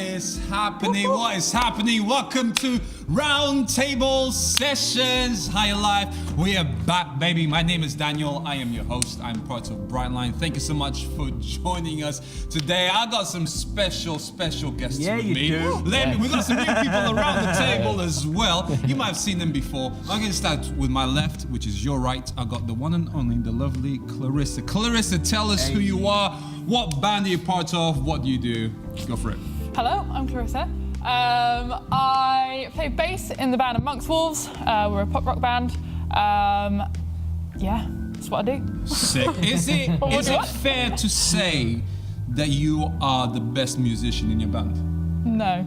is happening? What is happening? Welcome to Roundtable Sessions. Higher Life. We are back, baby. My name is Daniel. I am your host. I'm part of Brightline. Thank you so much for joining us today. I got some special guests with me. Do. We got some new people around the table as well. You might have seen them before. I'm going to start with my left, which is your right. I got the one and only, the lovely Clarissa. Clarissa, tell us who you are. What band are you part of? What do you do? Go for it. Hello, I'm Clarissa. I play bass in the band Amongst Wolves. We're a pop rock band. Yeah, that's what I do. Sick. Is it fair to say that you are the best musician in your band? No.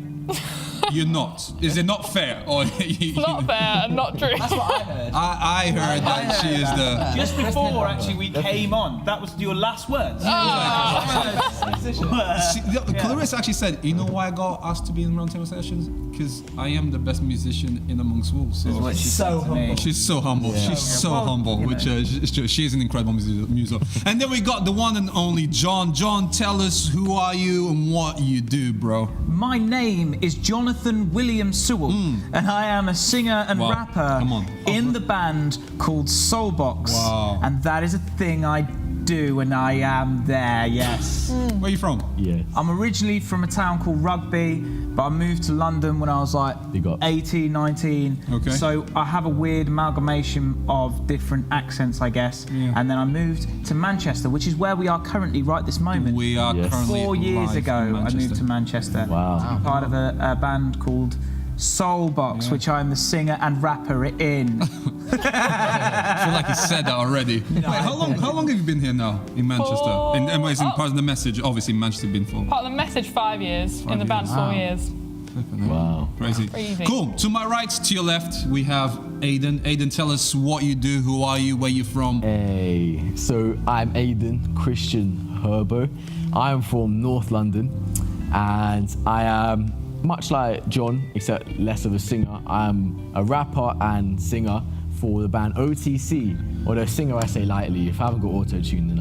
You're not. Is it not fair? Or Not fair and not true. That's what I heard. I heard that she is the... Just before actually we came on, that was your last words. Clarissa actually said, you know why I got asked to be in Roundtable Sessions? Because I am the best musician in Amongst Wolves. So She's so humble. She's so humble. Yeah. She's so humble, which is true. She is an incredible musician. And then we got the one and only John. John, tell us who are you and what you do, bro. My name is Jonathan William Sewell, and I am a singer and rapper in the band called Soulbox. Wow. And that is a thing I do, and I am there, yes. Where are you from? Yeah. I'm originally from a town called Rugby, but I moved to London when I was like 18, 19. Okay. So I have a weird amalgamation of different accents, I guess. Yeah. And then I moved to Manchester, which is where we are currently right this moment. We are currently 4 years live ago, in I moved to Manchester. Wow. To be part of a band called Soulbox, which I'm the singer and rapper in. I feel like you said that already. Wait, how long have you been here now in Manchester? And part of the message, obviously Manchester been for. Part of the message, 5 years. In the band, 4 years. Wow. Crazy. Cool. To my right, to your left, we have Aiden. Aiden, tell us what you do, who are you, where you from? Hey, so I'm Aiden Christian Herbo. I am from North London, and I am much like John, except less of a singer. I'm a rapper and singer for the band OTC. Although singer I say lightly. If I haven't got auto-tune, then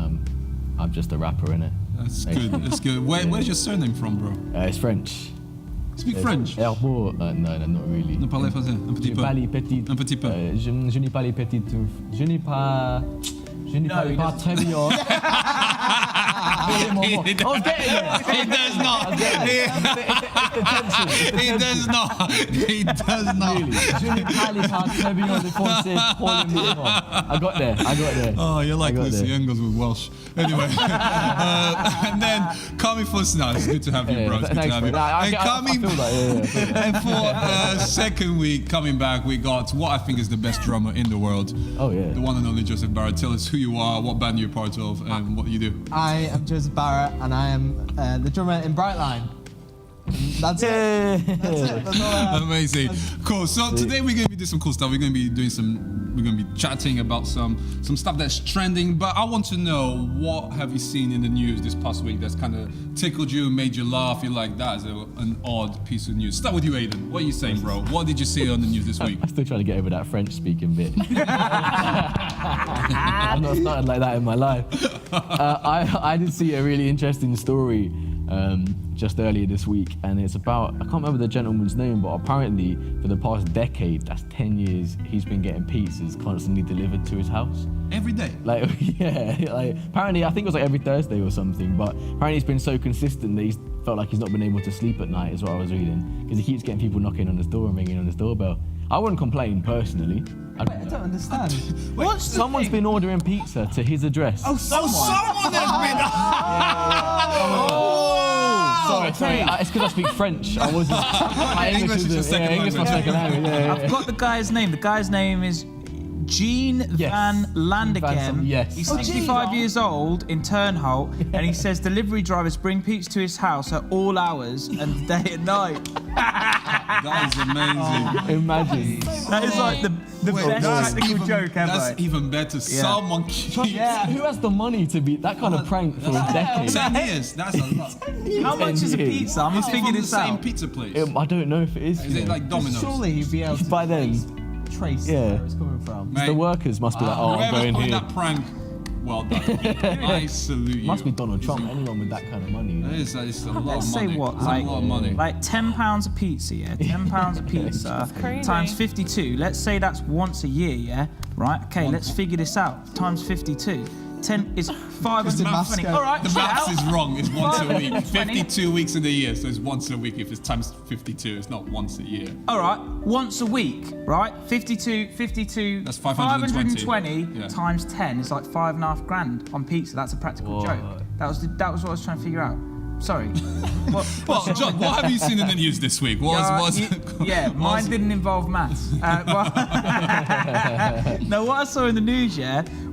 I'm just a rapper, innit? That's good. That's good. Where's your surname from, bro? It's French. Speak French. No, not really. Ne parlez français, un petit peu. Un petit peu. Je n'ai pas les petites. Je n'ai pas très bien. I was getting it. He does not. He does not. He does not. Je n'ai pas les pas très bien le français pour le moment. I got there. Oh, you're like Lucy Engels with Welsh. Anyway, and then coming for now, it's good to have you, bro. It's good to have you. And for second week coming back, we got what I think is the best drummer in the world. Oh yeah. The one and only Joseph Barrett. Tell us who you are, what band you're part of, and what you do. I am Joseph Barrett, and I am the drummer in Brightline. That's it. That's all I have. Amazing. Cool. So today we're going to be doing some cool stuff. We're going to be chatting about some stuff that's trending. But I want to know, what have you seen in the news this past week that's kind of tickled you, made you laugh? You're like, that is an odd piece of news. Start with you, Aiden. What are you saying, bro? What did you see on the news this week? I'm still trying to get over that French speaking bit. I've not started like that in my life. I did see a really interesting story just earlier this week, and it's about, I can't remember the gentleman's name, but apparently for the past decade, that's 10 years, he's been getting pizzas constantly delivered to his house. Every day? Like, yeah, like apparently, I think it was like every Thursday or something, but apparently he's been so consistent that he's felt like he's not been able to sleep at night, is what I was reading, because he keeps getting people knocking on his door and ringing on his doorbell. I wouldn't complain personally. I don't understand. Wait, someone's been ordering pizza to his address. Someone has been... Sorry, it's because I speak French. I wasn't. My English is your second English is my second language. I've got the guy's name. The guy's name is Jean Van Landegem. Yes. He's 65 years old in Turnholt, and he says delivery drivers bring pizza to his house at all hours and day and night. That is amazing. Imagine. That is like the best practical joke ever. That's even better. Someone keeps... Who has the money to be that kind of prank for a decade? 10 years. That's a lot. How much is a pizza? I'm not figuring this out. Same pizza place. I don't know if it is. Is it like Domino's? Surely you'd be able to by then trace where it's coming from. the workers must be like, I'm whoever's going putting here. that prank, well done. I salute you. Must be Donald It's Trump. a- Anyone with that kind of money. It's a lot Let's of say money. what, It's a lot of money. like £10 a pizza, yeah? £10 a pizza crazy. times 52. Let's say that's once a year, yeah? Right? Okay, let's figure this out. Times 52. 10 is 520. Moscow. All right, The chill maths out. is wrong. It's once a week. 520. 52 weeks in a year, so it's once a week. If it's times 52, it's not once a year. All right, once a week, right? 52. That's 520. 520 Yeah. times 10 is like £5,500 on pizza. That's a practical What? joke. That was what I was trying to figure out. Sorry. Well, John, what have you seen in the news this week? Mine didn't involve maths. No, what I saw in the news,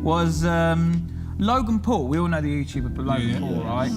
was Logan Paul. We all know the YouTuber Logan Paul, right?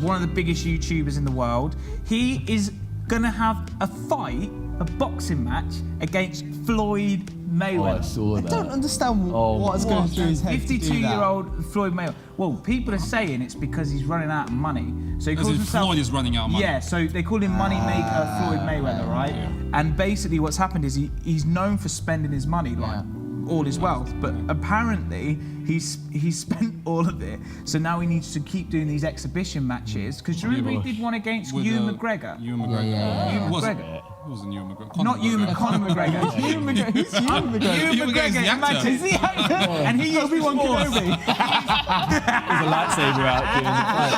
One of the biggest YouTubers in the world. He is gonna have a fight, a boxing match against Floyd Mayweather. Oh, I saw I that. don't understand what's going through his head to do that. 52-year-old Floyd Mayweather. Well, people are saying it's because he's running out of money. So he calls himself. Floyd is running out of money. Yeah, so they call him Moneymaker Floyd Mayweather, right? Yeah. And basically, what's happened is he's known for spending his money, like all his wealth. But apparently, he's spent all of it. So now he needs to keep doing these exhibition matches. Because do you remember he did one against Ewan McGregor? Ewan McGregor. Ewan It wasn't Ewan MGregor. Not Ewan, Conor McGregor. Ewan McGregor. Who's Ewan McGregor? Ewan McGregor's the McGregor, actor. imagine. Is he actor? And he used Obi-Wan force Kenobi. There's a lightsaber out doing the fight.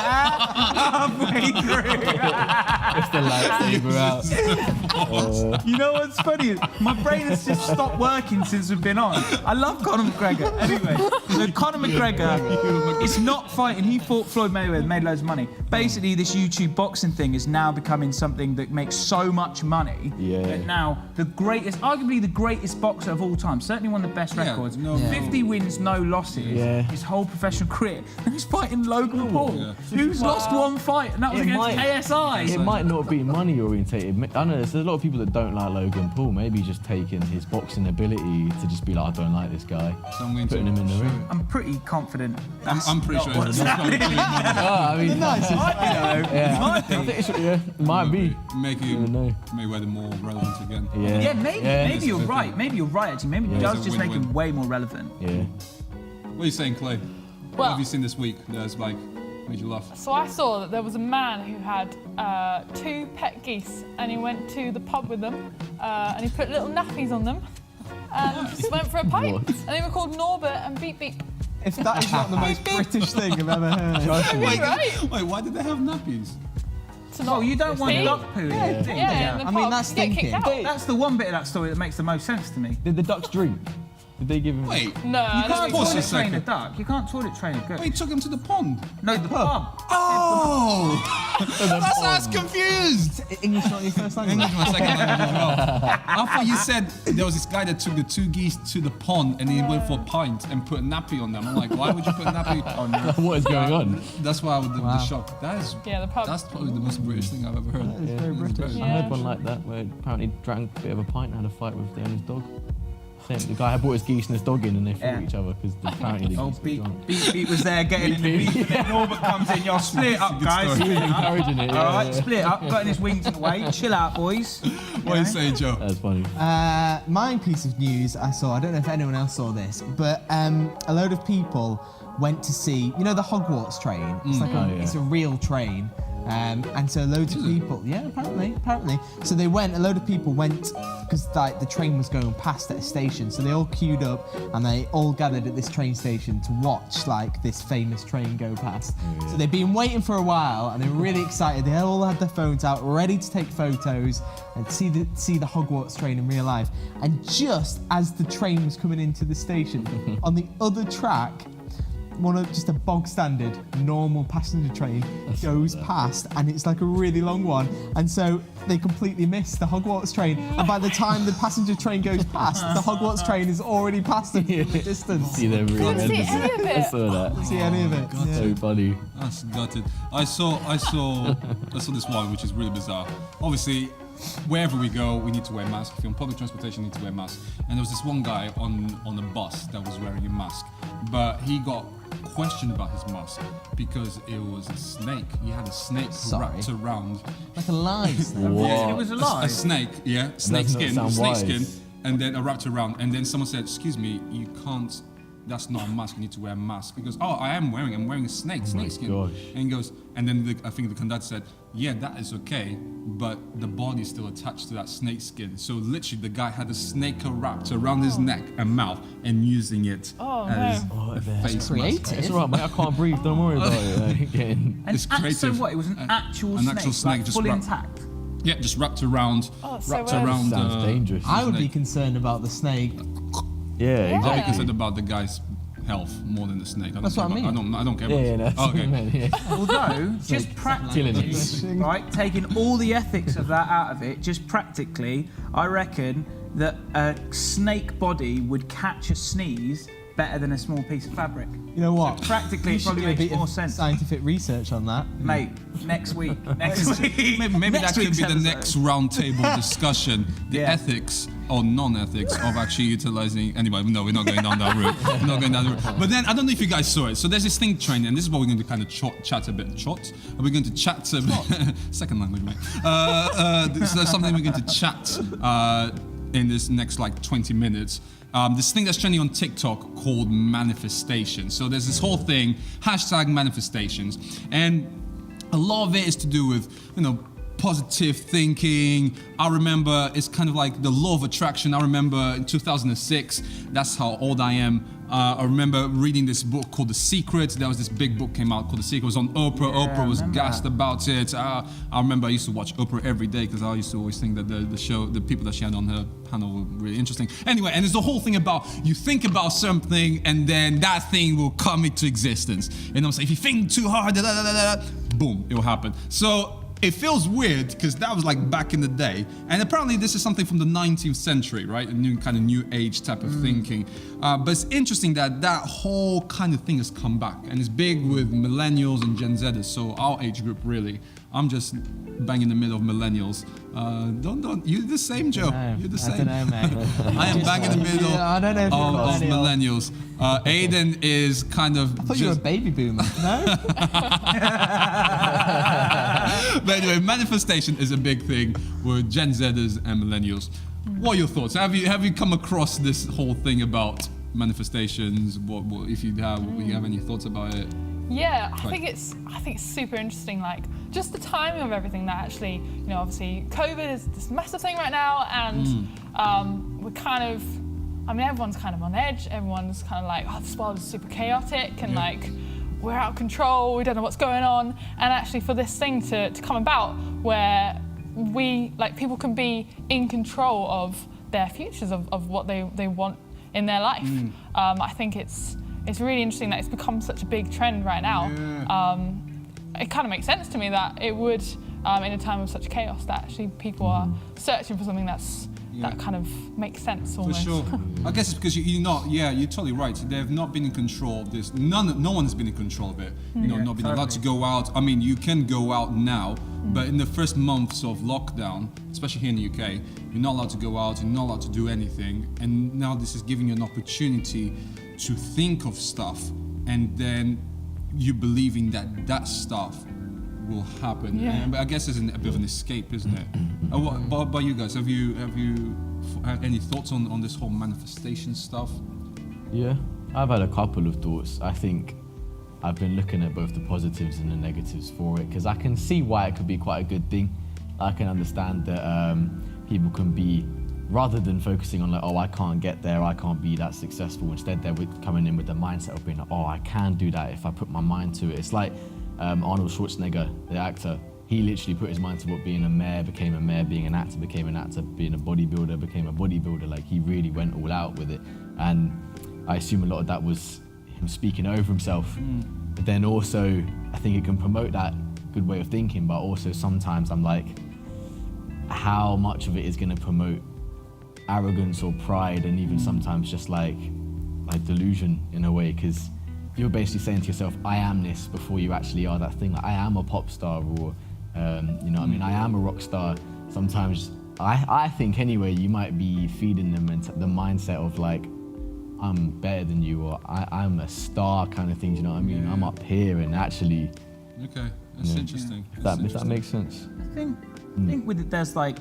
halfway through. It's the lightsaber out. You know what's funny? My brain has just stopped working since we've been on. I love Conor McGregor. Anyway, so Conor McGregor is not fighting. He fought Floyd Mayweather, made loads of money. Basically, this YouTube boxing thing is now becoming something that makes so much money. Yeah. That now arguably the greatest boxer of all time, certainly one of the best records. 50 wins, no losses. Yeah. His whole professional career. And he's fighting Logan Paul, who's lost one fight, and that was against KSI. It might not be money orientated. I know there's a lot of people that don't like Logan Paul. Maybe just taking his boxing ability to just be like, I don't like this guy. So I'm going Putting him in the ring. I'm pretty confident. I'm pretty sure it's not going to be I mean, Nice. I think it might be. making know. Mayweather more relevant again. Yeah. Yeah, maybe it's you're a right. Maybe you're right, actually. Maybe it does It's a just make win-win. him way more relevant. Yeah. What are you saying, Clay? What Well- have you seen this week that's like made you laugh? So I saw that there was a man who had 2 pet geese, and he went to the pub with them, and he put little nappies on them, and just went for a pint. What? And they were called Norbert and Beep Beep. If that is not the most British thing I've ever heard. Wait, right? Wait, why did they have nappies? To Oh, not you don't want pee. duck poo in your thing, Yeah, do in you? the I mean, pub. that's You get kicked thinking. out. That's the one bit of that story that makes the most sense to me. Did the ducks drink? Did they give him? Wait, No, I You don't can't think pause so. a toilet train a second. duck. You can't toilet train a goat. wait, took him to the pond. No, the pub. Oh, that's why I was confused. English not your first language. English my second language as well. I thought you said there was this guy that took the 2 geese to the pond and he went for a pint and put a nappy on them. I'm like, why would you put a nappy on them? What is going on? That's why I was the shock. That is, Yeah, the pub. that's probably the most British thing I've ever heard. That is very British. Yeah. I heard one like that where apparently drank a bit of a pint and had a fight with the owner's dog. Same, the guy had brought his geese and his dog in and they fought Yeah. each other because apparently the Oh, geese were Beat, drunk. Beat was there getting in the beef, and then Norbert comes in. Y'all split it up, guys. story. Split it up. Encouraging it, All yeah, right, yeah. split it up. Gotten his wings in the way. Chill out, boys. What are you saying, Joe? That's funny. My piece of news I saw, I don't know if anyone else saw this, but a load of people went to see, you know, the Hogwarts train? It's like Oh, yeah. it's a real train. And so loads of people, apparently. So a load of people went, because like the train was going past at a station, so they all queued up and they all gathered at this train station to watch like this famous train go past. So they've been waiting for a while and they were really excited. They all had their phones out, ready to take photos and see the Hogwarts train in real life. And just as the train was coming into the station, on the other track, just a bog standard normal passenger train goes past, and it's like a really long one, and so they completely miss the Hogwarts train, and by the time the passenger train goes past, the Hogwarts train is already past them in the distance. See them really Couldn't see any of I it. saw that. See any of it. Yeah. So funny. That's gutted. I saw this one which is really bizarre. Obviously, wherever we go, we need to wear masks. If you're on public transportation, you need to wear masks. And there was this one guy on a bus that was wearing a mask, but he got questioned about his mask because it was a snake. He had a snake wrapped around. Like a live snake. What? It was A alive. snake, snake does not skin, sound snake wise. skin, and then wrapped around. And then someone said, "Excuse me, you can't that's not a mask, you need to wear a mask. He goes, oh, I'm wearing a snake skin. gosh. And he goes, and then I think the conductor said, yeah, that is okay, but the body is still attached to that snake skin. So literally the guy had a snake wrapped around his neck and mouth and using it as a face creative. mask. It's alright, mate. I can't breathe. Don't worry about it. Like, getting... It's So creative. what? It was an actual snake, like, just fully wrapped- intact. Yeah, just wrapped around. Oh, so wrapped weird. around. Sounds dangerous. I would be snake. concerned about the snake. Yeah, I'm exactly. concerned about the guy's health more than the snake. That's what I mean. I don't care. Yeah, about that's okay. man, yeah. Although, just killing practically, it. right, taking all the ethics of that out of it, just practically, I reckon that a snake body would catch a sneeze better than a small piece of fabric. You know what? Practically, You it should probably do a makes bit more of sense. scientific research on that. Mate, next week. Next week. Maybe Next that could week's be the episode. next roundtable discussion. The Yeah. ethics or non-ethics of actually utilizing. Anyway, no, we're not going down that route. We're not going down that route. But then I don't know if you guys saw it. So there's this thing training, and this is what we're going to kind of chat a bit. We're going to chat a bit. Second language, mate. This is something we're going to chat in this next like 20 minutes. This thing that's trending on TikTok called manifestation. So there's this whole thing, #manifestations, and a lot of it is to do with, positive thinking. I remember it's kind of like the law of attraction. I remember in 2006, that's how old I am. I remember reading this book called The Secret. There was this big book came out called The Secret. It was on Oprah. Yeah, Oprah was I remember gassed that. about it. I remember I used to watch Oprah every day because I used to always think that the people that she had on her panel were really interesting. Anyway, and there's the whole thing about you think about something and then that thing will come into existence. And I'm saying if you think too hard, boom, it will happen. So it feels weird because that was like back in the day, and apparently this is something from the 19th century, right? A new kind of new age type of thinking. But it's interesting that whole kind of thing has come back, and it's big with millennials and Gen Zers, so our age group really. I'm just bang in the middle of millennials. Don't you're the same, Joe. No, You're the I same. don't know, mate. I am bang in the middle Yeah, I don't know if you're of millennial. millennials. Aiden is kind of. I thought you were a baby boomer. No? But anyway, manifestation is a big thing with Gen Zers and millennials. What are your thoughts? Have you come across this whole thing about manifestations? What if you have any thoughts about it? Yeah, I Right. think it's super interesting. Like just the timing of everything. That actually, obviously, COVID is this massive thing right now, and we're kind of. I mean, everyone's kind of on edge. Everyone's kind of like, oh, this world is super chaotic, and like we're out of control. We don't know what's going on. And actually, for this thing to come about, where people can be in control of their futures, of what they want in their life. I think it's really interesting that it's become such a big trend right now. It kind of makes sense to me that it would, in a time of such chaos, that actually people are searching for something that kind of makes sense For almost. sure. I guess it's because you're totally right. They've not been in control of this. No one has been in control of it. Not being allowed to go out. I mean, you can go out now, but in the first months of lockdown, especially here in the UK, you're not allowed to go out, you're not allowed to do anything. And now this is giving you an opportunity to think of stuff, and then you believing that stuff will happen. Yeah. And I guess it's a bit of an escape, isn't it? What about you guys? Have you had any thoughts on this whole manifestation stuff? Yeah, I've had a couple of thoughts. I think I've been looking at both the positives and the negatives for it, because I can see why it could be quite a good thing. I can understand that people can be, rather than focusing on like, oh, I can't get there, I can't be that successful, instead they're coming in with the mindset of being like, oh, I can do that if I put my mind to it. It's like Arnold Schwarzenegger, the actor. He literally put his mind to what being a mayor became a mayor, being an actor became an actor, being a bodybuilder became a bodybuilder. Like, he really went all out with it. And I assume a lot of that was him speaking over himself. But then also, I think it can promote that good way of thinking, but also sometimes I'm like, how much of it is going to promote arrogance or pride, and even sometimes just like delusion in a way, because you're basically saying to yourself, I am this, before you actually are that thing. Like, I am a pop star, or you know what I mean, I am a rock star. Sometimes I think anyway, you might be feeding them into the mindset of like, I'm better than you, or I'm a star kind of thing. Do you know what I mean? Yeah. I'm up here, and actually, Okay, that's Yeah. interesting. if that makes sense. I think with it, there's like,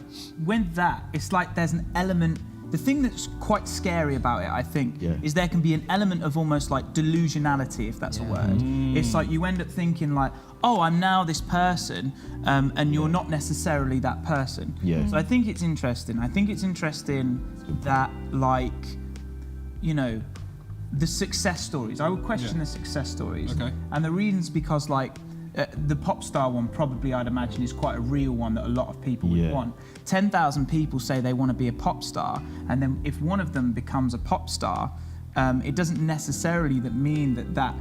it's like there's an element the thing that's quite scary about it, I think, is there can be an element of almost like delusionality, if that's a word. It's like you end up thinking like, oh, I'm now this person, and you're not necessarily that person. So I think it's interesting. I think it's interesting that, like, you know, the success stories. I would question the success stories. And the reason's because, like, the pop star one probably, I'd imagine, is quite a real one that a lot of people would want. 10,000 people say they want to be a pop star, and then if one of them becomes a pop star, it doesn't necessarily mean that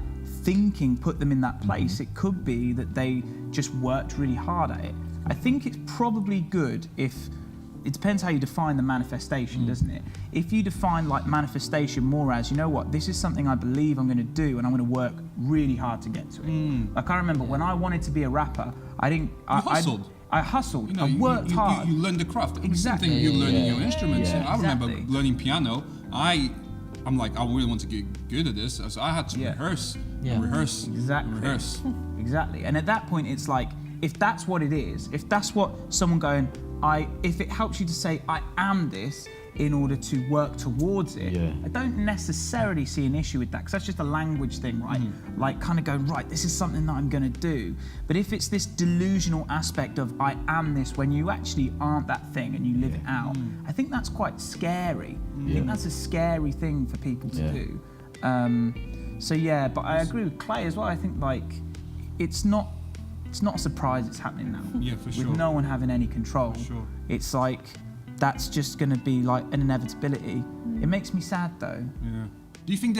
thinking put them in that place. It could be that they just worked really hard at it. I think it's probably good if, it depends how you define the manifestation, doesn't it? If you define like manifestation more as, you know what, this is something I believe I'm going to do and I'm going to work really hard to get to it. Like, I remember when I wanted to be a rapper, I hustled. I hustled. You know, I worked hard. You learned the craft. Exactly. Same thing you learning your instruments. Yeah, I remember exactly. learning piano. I'm like, I really want to get good at this, so I had to rehearse, and rehearse, exactly. and rehearse. Exactly. And at that point, it's like, if that's what it is, if that's what someone going, if it helps you to say, I am this, in order to work towards it, I don't necessarily see an issue with that, because that's just a language thing, right? Like, kind of going, right, this is something that I'm going to do. But if it's this delusional aspect of I am this when you actually aren't that thing and you live it out, I think that's quite scary. I think that's a scary thing for people to do. So yeah, but I agree with Clay as well. I think, like, it's not a surprise it's happening now. Yeah, for sure. With no one having any control. For sure. It's like, that's just going to be like an inevitability. It makes me sad though. Yeah. Do you think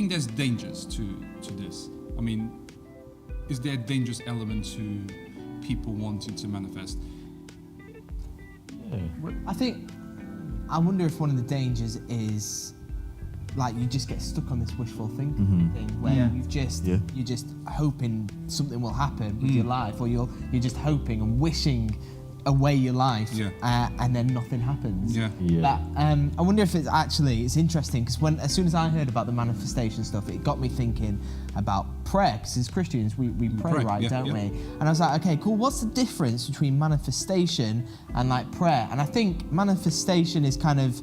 there's dangers to this? I mean, is there a dangerous element to people wanting to manifest? I wonder if one of the dangers is, like, you just get stuck on this wishful thinking thing where you're just hoping something will happen with your life, or you're just hoping and wishing away your life, and then nothing happens. But I wonder if it's interesting, because as soon as I heard about the manifestation stuff, it got me thinking about prayer, because as Christians we pray, right, don't we? And I was like, okay, cool, what's the difference between manifestation and like prayer? And I think manifestation is kind of,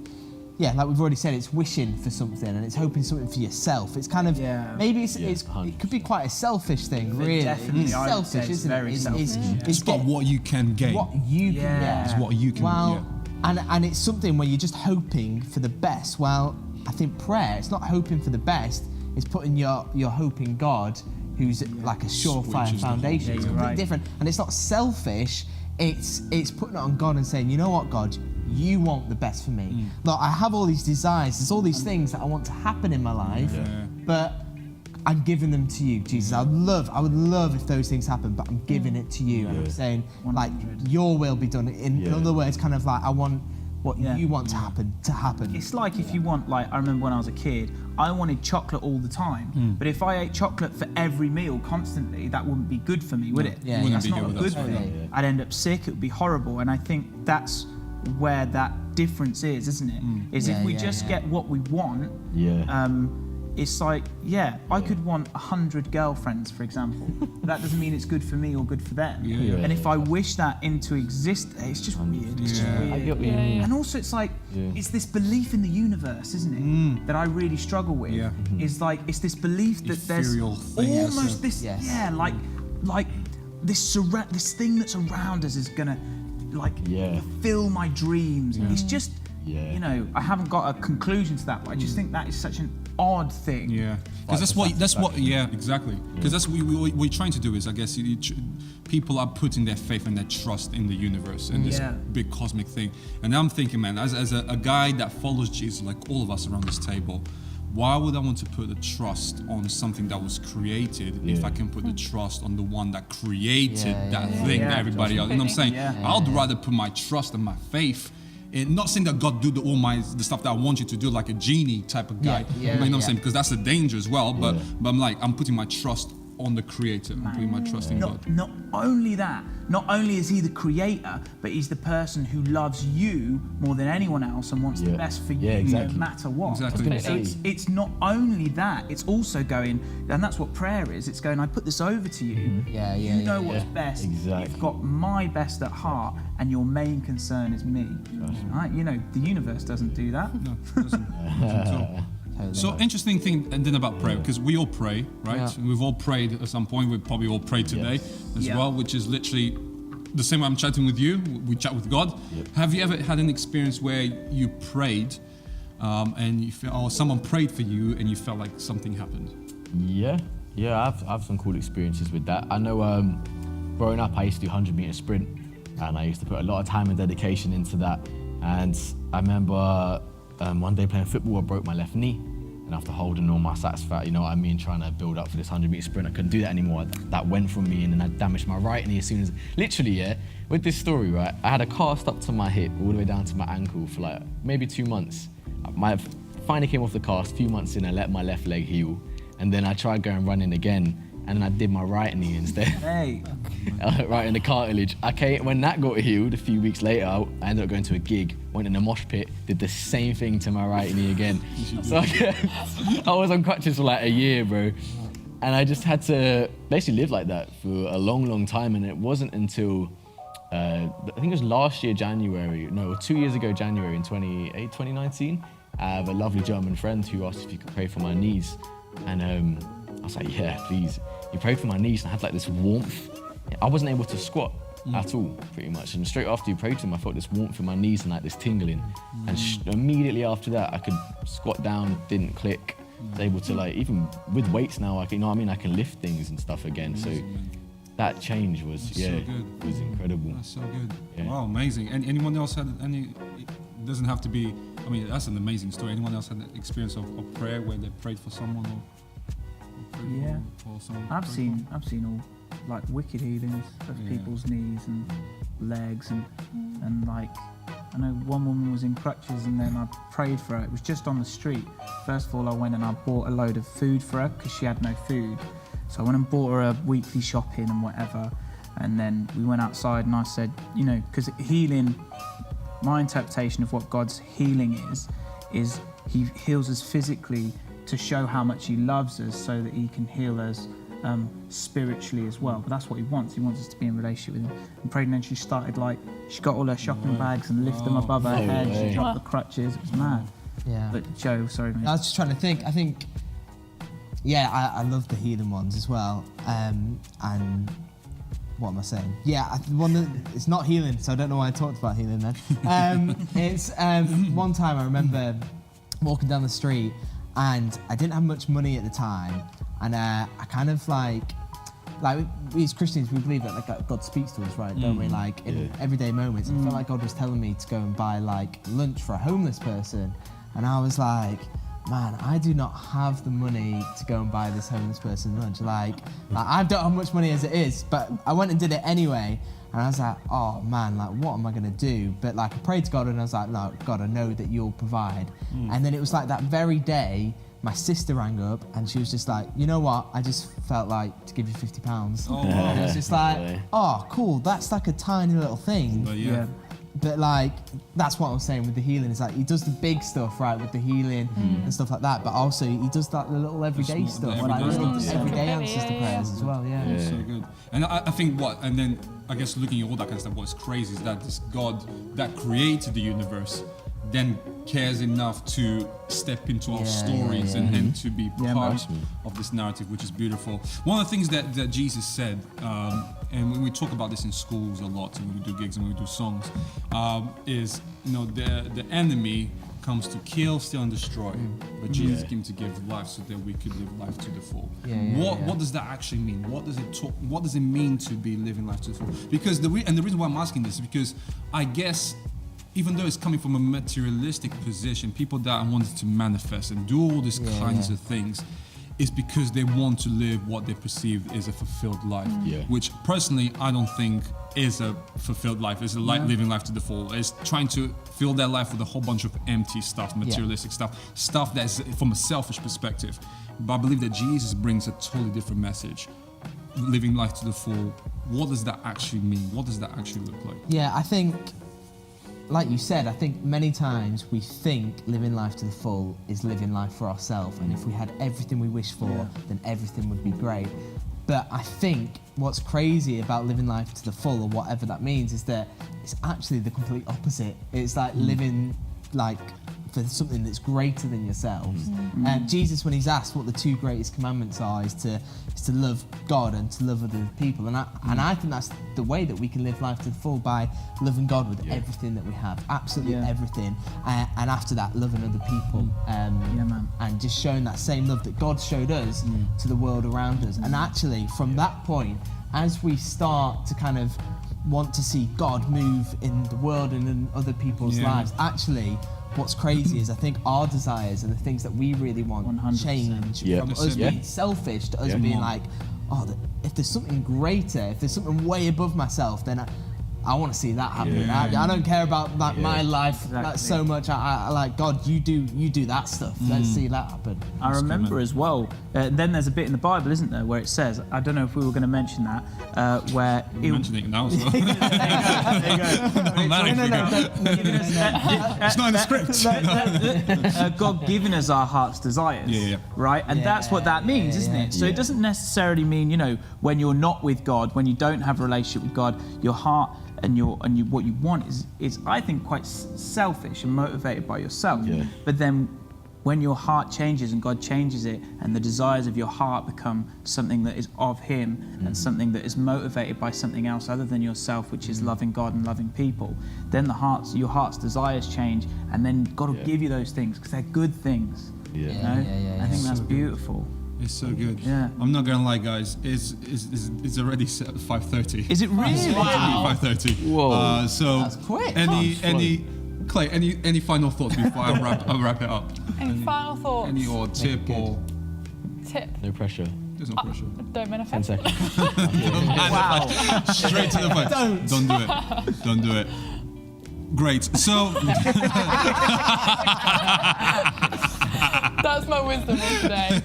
like we've already said, it's wishing for something and it's hoping something for yourself. It's kind of, maybe it could be quite a selfish thing, really. Definitely, it's selfish, isn't it? It's about what you can gain. What you can get. It's what you can and it's something where you're just hoping for the best. Well, I think prayer, it's not hoping for the best, it's putting your hope in God, who's like a surefire foundation. It's completely different. And it's not selfish, it's putting it on God and saying, you know what, God, you want the best for me. Look, I have all these desires, there's all these things that I want to happen in my life, but I'm giving them to you, Jesus. I would love if those things happen, but I'm giving it to you. And I'm saying, like, your will be done. In other words, kind of like, I want what you want to happen. It's like if you want, like, I remember when I was a kid, I wanted chocolate all the time. But if I ate chocolate for every meal constantly, that wouldn't be good for me, would it? That's not a good thing. I'd end up sick, it would be horrible. And I think that's where that difference is, isn't it? Is if we just get what we want, it's like, I could want 100 girlfriends, for example. That doesn't mean it's good for me or good for them. And if I wish that into existence, it's just weird. It's just weird. I get what you mean. And also, it's like, it's this belief in the universe, isn't it? That I really struggle with. Is like, it's this belief that there's almost this, like this thing that's around us is gonna, like, fulfill my dreams. It's just, you know, I haven't got a conclusion to that, but I just think that is such an odd thing. Because that's what exactly. Because that's what we're trying to do is, I guess, people are putting their faith and their trust in the universe and this big cosmic thing. And I'm thinking, man, as a guy that follows Jesus, like all of us around this table, why would I want to put the trust on something that was created if I can put the trust on the one that created that thing that everybody else? You know what I'm saying? I'd rather put my trust and my faith in, not saying that God do the stuff that I want you to do, like a genie type of guy. You know what I'm saying? Because that's a danger as well. But I'm like, I'm putting my trust on the Creator, and putting my trust in God. Not only that, not only is he the creator, but he's the person who loves you more than anyone else and wants the best for you exactly. no matter what. Exactly. So it's not only that, it's also going, and that's what prayer is, it's going, I put this over to you. You know what's best. Exactly. You've got my best at heart, and your main concern is me. Right? You know, the universe doesn't do that. No, it doesn't at all. So interesting thing, and then about prayer, because we all pray, right? Yeah. We've all prayed at some point. We've probably all prayed today as well, which is literally the same way I'm chatting with you. We chat with God. Have you ever had an experience where you prayed, and you feel, or someone prayed for you, and you felt like something happened? Yeah, I've some cool experiences with that. I know growing up I used to do 100-meter sprint, and I used to put a lot of time and dedication into that. And I remember one day playing football, I broke my left knee, and after holding all my sats fat, you know what I mean, trying to build up for this 100-meter sprint, I couldn't do that anymore. That went from me, and then I damaged my right knee as soon as, literally, with this story, right, I had a cast up to my hip all the way down to my ankle for like maybe 2 months. I finally came off the cast, a few months in, I let my left leg heal, and then I tried going running again, and then I did my right knee instead. Hey. Right in the cartilage. Okay, when that got healed a few weeks later, I ended up going to a gig, went in a mosh pit, did the same thing to my right knee again. So I was on crutches for like a year, bro. And I just had to basically live like that for a long, long time. And it wasn't until, I think it was last year, January, no, 2 years ago, January in 2019, I have a lovely German friend who asked if he could pray for my knees. And I was like, yeah, please. He prayed for my knees, and I had like this warmth. I wasn't able to squat at all, pretty much. And straight after you prayed to him, I felt this warmth in my knees and like this tingling. And immediately after that, I could squat down, didn't click. I was able to like, even with weights now, you know what I mean? I can lift things and stuff again. So that change was, so good. It was incredible. That's so good. Yeah. Wow, amazing. And anyone else had any? It doesn't have to be. I mean, that's an amazing story. Anyone else had an experience of prayer where they prayed for someone or prayed Yeah. for someone? I've seen all like wicked healings of people's knees and legs and like I know one woman was in crutches and then I prayed for her. It was just on the street. First of all, I went and I bought a load of food for her because she had no food. So I went and bought her a weekly shopping and whatever. And then we went outside and I said, you know, because healing, my interpretation of what God's healing is he heals us physically to show how much he loves us so that he can heal us spiritually as well. But that's what he wants. He wants us to be in relationship with him. And prayed, and then she started like, she got all her shopping bags and lifted them above her head. She dropped the crutches. It was mad. Yeah. But Joe, sorry, mate. I was just trying to think. I think, I love the healing ones as well. And what am I saying? Yeah, one that it's not healing, so I don't know why I talked about healing then. It's one time I remember walking down the street and I didn't have much money at the time, and I kind of like we as Christians, we believe that like God speaks to us, right? Don't we? Like in everyday moments. I felt like God was telling me to go and buy like lunch for a homeless person, and I was like, man, I do not have the money to go and buy this homeless person lunch. Like I don't have much money as it is, but I went and did it anyway. And I was like, oh man, like what am I gonna do? But like I prayed to God and I was like, no, God, I know that you'll provide. And then it was like that very day, my sister rang up and she was just like, you know what? I just felt like to give you £50. Oh, And it was just like, oh, cool. That's like a tiny little thing. But yeah. But like, that's what I was saying with the healing. Is like he does the big stuff, right, with the healing and stuff like that. But also he does that little everyday stuff, everyday answers to prayers as well. Yeah. So good. And I think and then I guess looking at all that kind of stuff, what's crazy is that this God that created the universe then cares enough to step into our stories and to be part of this narrative, which is beautiful. One of the things that Jesus said, and when we talk about this in schools a lot, and when we do gigs and when we do songs, is, you know, the enemy comes to kill, steal, and destroy, but Jesus came to give life so that we could live life to the full. What does that actually mean? What does it mean to be living life to the full? Because the reason why I'm asking this is because I guess, even though it's coming from a materialistic position, people that wanted to manifest and do all these kinds of things is because they want to live what they perceive is a fulfilled life, which personally I don't think is a fulfilled life. It's living life to the full. It's trying to fill their life with a whole bunch of empty stuff, materialistic stuff that's from a selfish perspective. But I believe that Jesus brings a totally different message living life to the full, what does that actually mean? What does that actually look like? Yeah, I think, like you said, I think many times we think living life to the full is living life for ourselves, and if we had everything we wish for, then everything would be great. But I think what's crazy about living life to the full, or whatever that means, is that it's actually the complete opposite. It's like living like for something that's greater than yourselves. Jesus, when he's asked what the two greatest commandments are, is to love God and to love other people. And I think that's the way that we can live life to the full, by loving God with everything that we have, absolutely everything. And after that, loving other people. And just showing that same love that God showed us to the world around us. And actually, from that point, as we start to kind of want to see God move in the world and in other people's lives, actually, what's crazy is I think our desires and the things that we really want 100%. change from us being selfish to us being like, if there's something greater, if there's something way above myself, then I want to see that happen. I don't care about my life so much. I like, God, you do that stuff. Let's see that happen. I remember as well, then there's a bit in the Bible, isn't there, where it says, I don't know if we were going to mention that, where... You're mentioning it now as well. There you go. It's not in the script. God giving us our heart's desires, right? And that's what that means, isn't it? So it doesn't necessarily mean, when you're not with God, when you don't have a relationship with God, your heart and what you want is I think quite selfish and motivated by yourself. But then when your heart changes and God changes it, and the desires of your heart become something that is of Him and something that is motivated by something else other than yourself, which is loving God and loving people, then your heart's desires change, and then God will give you those things because they're good things. I think that's beautiful. It's so good. Yeah. I'm not gonna lie, guys. It's already set at 5:30. Is it really? Wow. 5:30. Whoa. So That's quick. Clay, any final thoughts before I wrap it up? Any final thoughts? Any or tip or Tip? No pressure. there's no pressure. Don't 10 manifest. seconds. Wow. Straight to the point. Don't do it. Don't do it. Great. So That's my wisdom of today.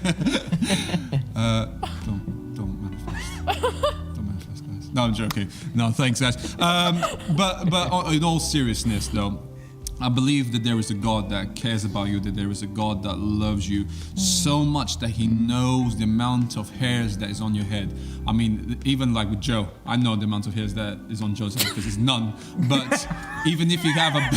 don't manifest. Don't manifest, guys. No, I'm joking. No, thanks, guys. But in all seriousness, though, I believe that there is a God that cares about you, that there is a God that loves you so much that He knows the amount of hairs that is on your head. I mean, even like with Joe, I know the amount of hairs that is on Joe's head because it's none. But even if you have a...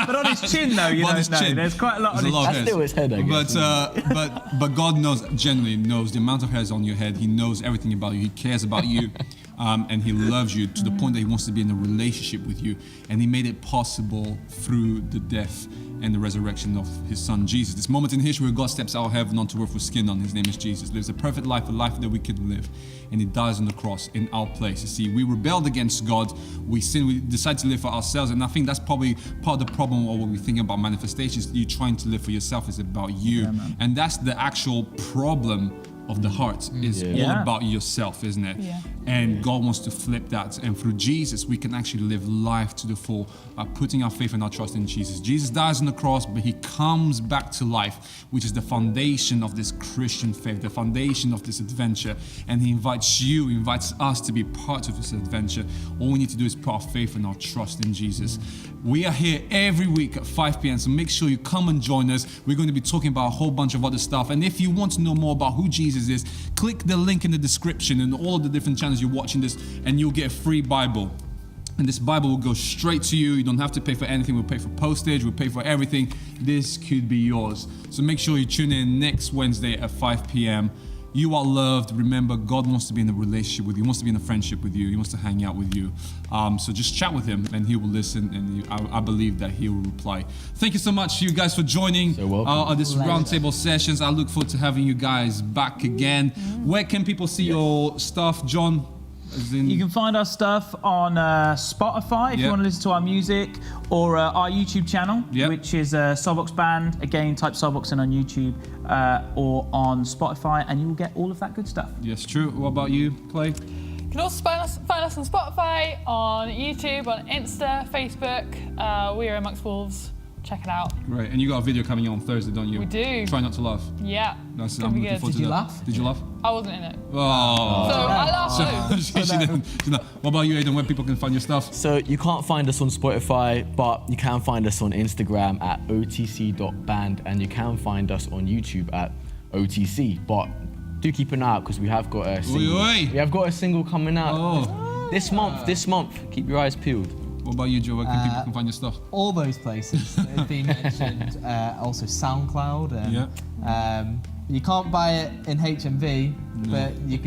But on his chin, though, you don't know. There's quite a lot on his chin. That's still his head, I guess. But God genuinely knows the amount of hairs on your head. He knows everything about you. He cares about you. And He loves you to the point that He wants to be in a relationship with you. And He made it possible through the death and the resurrection of His Son, Jesus. This moment in history where God steps out of heaven onto earth with skin on. His name is Jesus. Lives a perfect life, a life that we could live. And He dies on the cross in our place. You see, we rebelled against God. We sinned. We decided to live for ourselves. And I think that's probably part of the problem of what we think about manifestations. You trying to live for yourself is about you. And that's the actual problem of the heart, is all about yourself, isn't it? And God wants to flip that, and through Jesus we can actually live life to the full by putting our faith and our trust in Jesus. Jesus dies on the cross, but He comes back to life, which is the foundation of this Christian faith, the foundation of this adventure. And He invites us to be part of this adventure. All we need to do is put our faith and our trust in Jesus. We are here every week at 5 p.m, so make sure you come and join us. We're going to be talking about a whole bunch of other stuff, and if you want to know more about who Jesus is, click the link in the description and all of the different channels you're watching this, and you'll get a free Bible. And this Bible will go straight to you. You don't have to pay for anything. We'll pay for postage. We'll pay for everything. This could be yours. So make sure you tune in next Wednesday at 5 p.m. You are loved. Remember, God wants to be in a relationship with you. He wants to be in a friendship with you. He wants to hang out with you. So just chat with Him, and He will listen, and I believe that He will reply. Thank you so much, you guys, for joining this roundtable sessions. I look forward to having you guys back again. Where can people see your stuff, John? You can find our stuff on Spotify if you want to listen to our music, or our YouTube channel, which is Soulbox Band. Again, type Soulbox in on YouTube or on Spotify, and you will get all of that good stuff. Yes, true. What about you, Clay? You can also find us on Spotify, on YouTube, on Insta, Facebook. We are Amongst Wolves. check it out. Right, and you got a video coming on Thursday, don't you? We do. Try not to laugh. Yeah. That's It's gonna be good. forward to Did you that. laugh? Did you laugh? I wasn't in it. Oh. So I laughed too. She didn't. What about you, Aidan? Where people can find your stuff? So you can't find us on Spotify, but you can find us on Instagram at otc.band, and you can find us on YouTube at OTC. But do keep an eye out because we have got a single. Oi. We have got a single coming out this month. Keep your eyes peeled. What about you, Joe? Where can people can find your stuff? All those places that have been mentioned. Also SoundCloud. And, you can't buy it in HMV, but you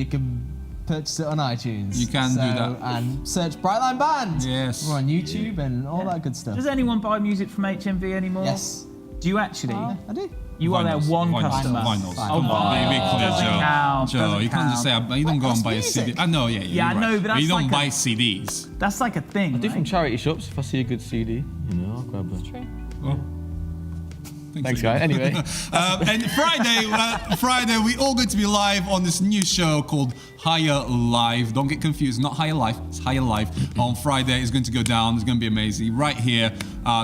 can purchase it on iTunes. You can do that. And search Brightline Band. Yes. We're on YouTube and all that good stuff. Does anyone buy music from HMV anymore? Yes. Do you actually? I do. You are their Vinyls. one Vinyls. customer. Vinyls. Oh, Come on, vinyls. be clear, Doesn't Joe. count, Joe, doesn't you can't just say, you don't go and That's buy a music. CD. I know, yeah. Yeah, I you're know, right. but that's you don't like buy a- CDs. That's like a thing. I do right? from charity shops. If I see a good CD, I'll grab it. True. Well, Thanks, guys. Anyway. And Friday, we're all going to be live on this new show called Higher Life. Don't get confused, not Higher Life, it's Higher Life. On Friday, it's going to go down. It's going to be amazing right here.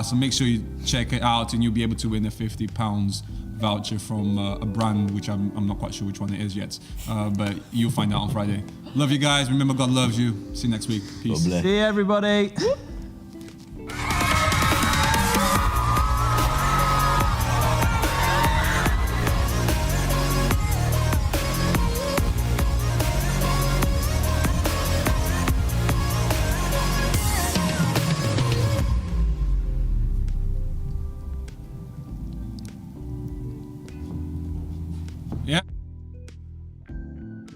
So make sure you check it out, and you'll be able to win a £50 voucher from a brand which I'm not quite sure which one it is yet, but you'll find out on Friday. Love you guys. Remember, God loves you. See you next week. Peace. God bless. See you, everybody. Yeah.